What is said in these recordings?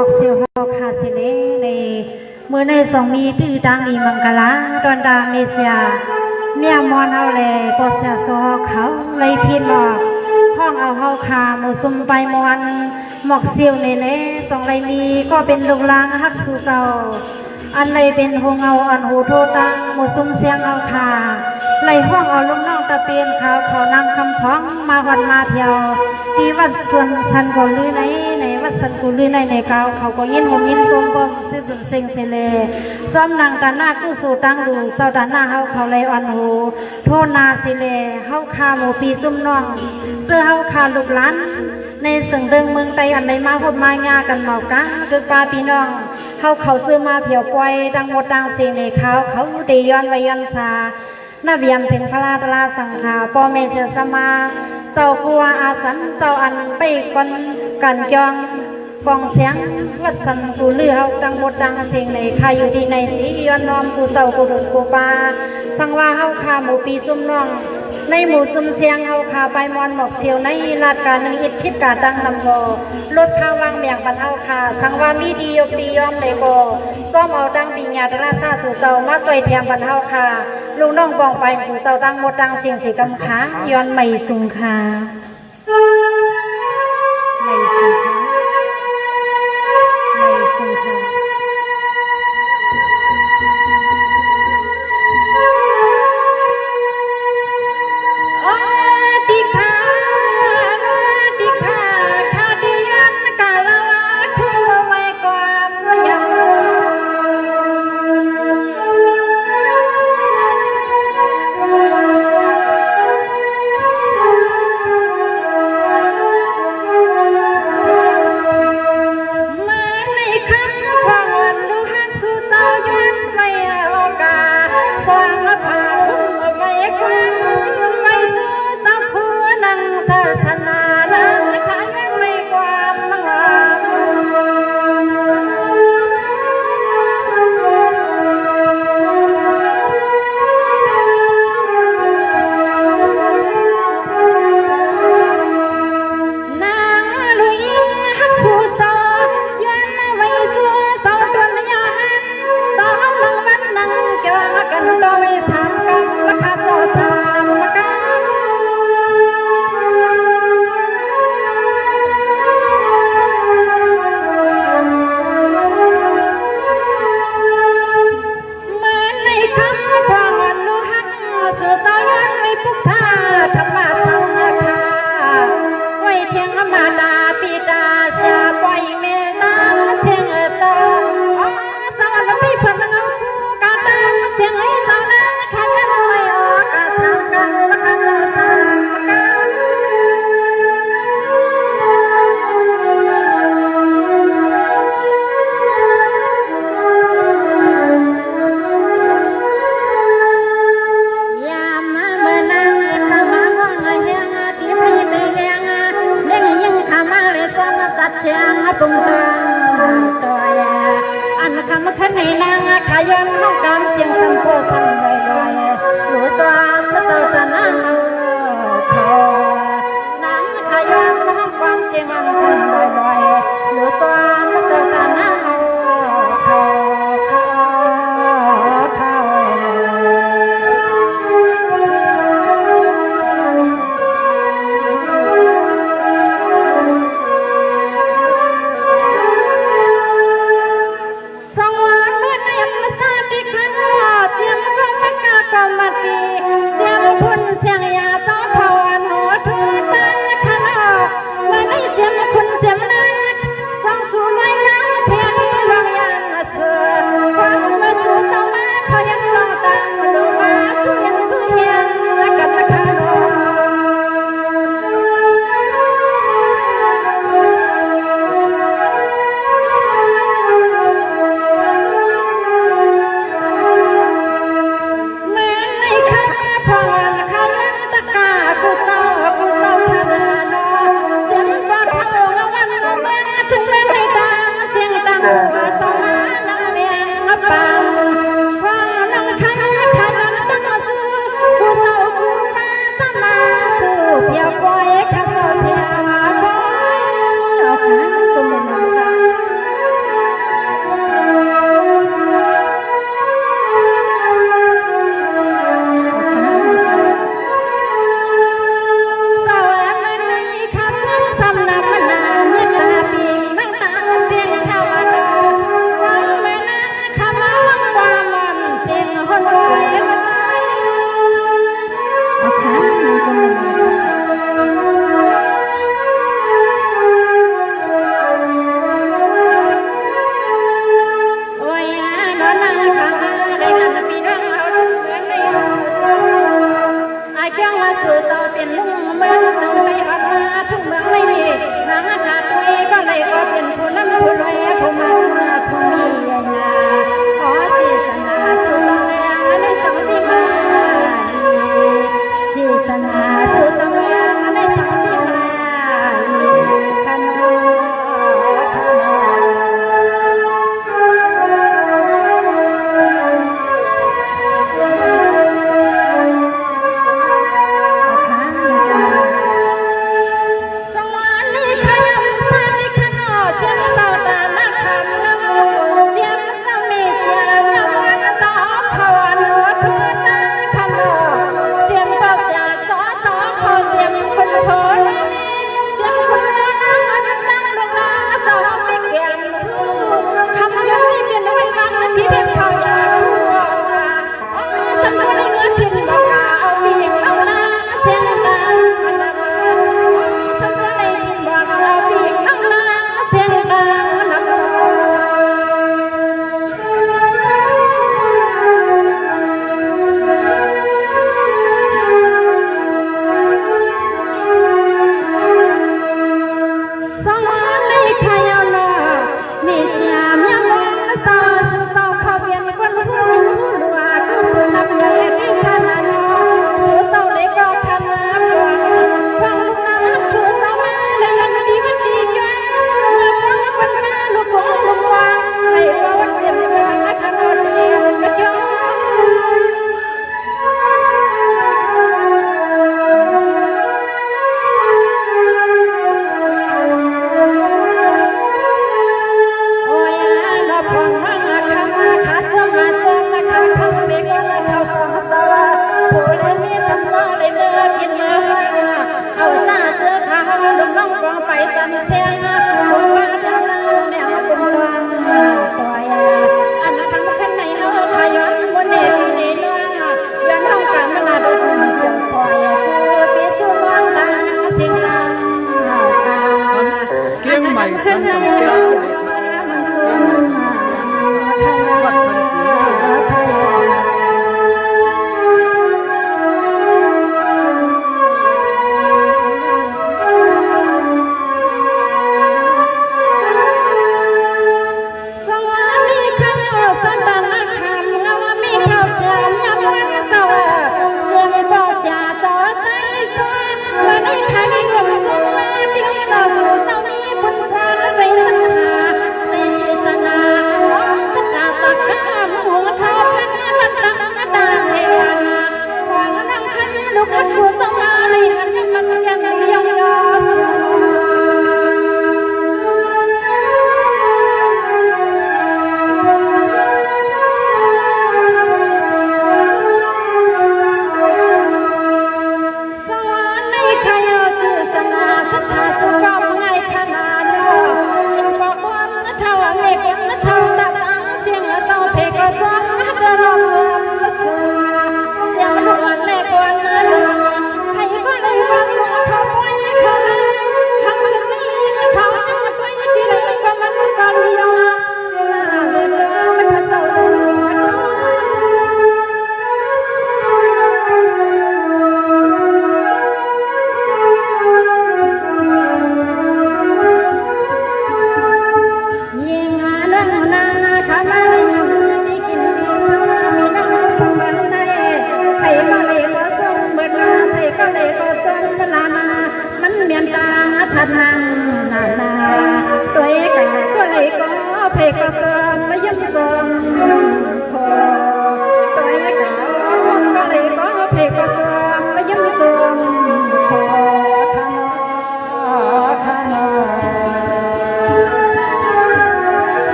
อกเสียวหอกคาสิเลในเมื่อในสองมีตื้อดังอีมังกลาตอนดาเมเซียเนี่ยมอนเอาเลยปอเสียโซเขาเลยพินหลอกห้องเอาเฮาคาหมูซุ่มไปมอนหมอกเสียวในเล่สองไรมีก็เป็นลูกลางฮักสู่เก่าอันไรเป็นหงเอาอันหูโทตังหมูซุ่มเสียงเอาคาไล่ห้องเอาลูกน้องตะเปียนเขาเขานำคำพ้องมาวันมาเที่ยวที่วัดส่วนสันกุลือในวัดสันกุลือในเก่าเขาก็ยินหงยินทรงบ่มซื้อสุนเซ็งเสเลซ้อมนางตาหน้ากู้สู่ตั้งดูเศร้าตาหน้าเฮาเขาเลยอ่อนหูโทษนาเสเลเฮาคาหมูปีซุ่มน้องเสื้อเฮาคาลูกหลานในสึงเดิงเมืองไตอันใดมาพบมางากันเมากันคือปลาพี่น้องเขาซื้อมาเผียวปล่อยดังหมดดังเสียงในเขาได้ย้อนไว้ย้อนสานาเบียมถึงพระราตลาสังขาปอเมเสสมาเจ้ากัวอาสันเจ้าอันไปก่อนกันจองกองเสียงวัดสันกูเลือเฮาดังหมดดังเสียงในใครอยู่ที่ในสีย้อนน้อมกูเจ้ากูดุกูปาสังว่าเฮาคาหมูปีซุ่มน้องในหมู่ซุ่มเสียงเฮาคาไปมอนหมอกเสียวในลาดการนึงอิดคิดกาดังลำโบลดข้าววางเมียงบันเฮาคาสังว่ามีดียกดียอมเลยโบซ้อมเอาดังปีญาตราซาสู่เจ้ามาต่อยเทียมบันเฮาคาลูกน้องบองไปสู่เจ้าดังหมดดังเสียงสีกำขาย้อนไม่สุงคาไม่สุงคาไม่สุงคาเสียงตรงตาตัวอันคำขันในนางขยันน้องกำเสียงสัมโพสัมลอยลอยหนูตัวเจ้าสนาเขานางขยันน้องกำเสียงสัมลอยลอยหนูตัวเจ้าสนาเขาเสียงยาต้องภาวนาหัวทุนตั้งขนาดเมื่อในเสียงคุณ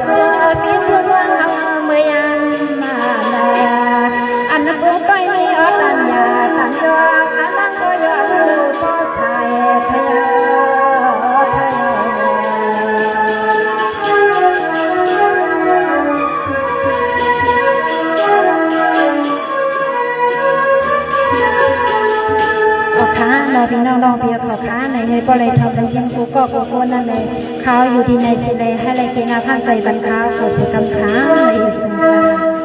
เสือปีเสือเมื่อยันมาลาอันนั้นไปไม่อดตัญญาตัญญาอันนั้นก็ยอดลูกก็ชายพยาพี่น้องลองเพียขอค้าในเงยก็เลยทำเป็นยิงกูก็กูโคนนั่นเลยเขาอยู่ที่ในสิเลยให้เลยกินอาพันใจบรรค้าขอสุกำค้าในสุนทร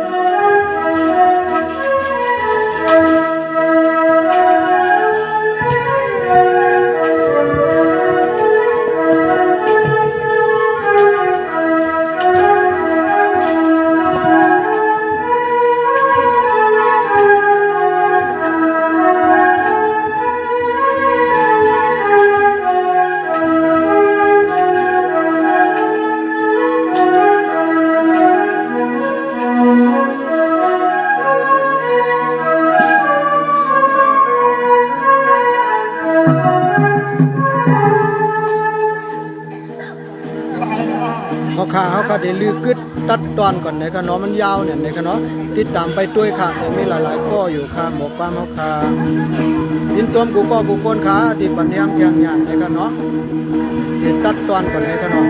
เขาขาได้ลือกึดตัดตอนก่อนในขนมมันยาวเนี่ยในขนมติดตามไปด้วยค่ะแต่มีหลายๆข้ออยู่ค่ะหมกปลาเมาคาดินต้มกูก็กูโกนขาดิบันยังเพียงหยาดในขนมติดตัดตอนก่อนในขนม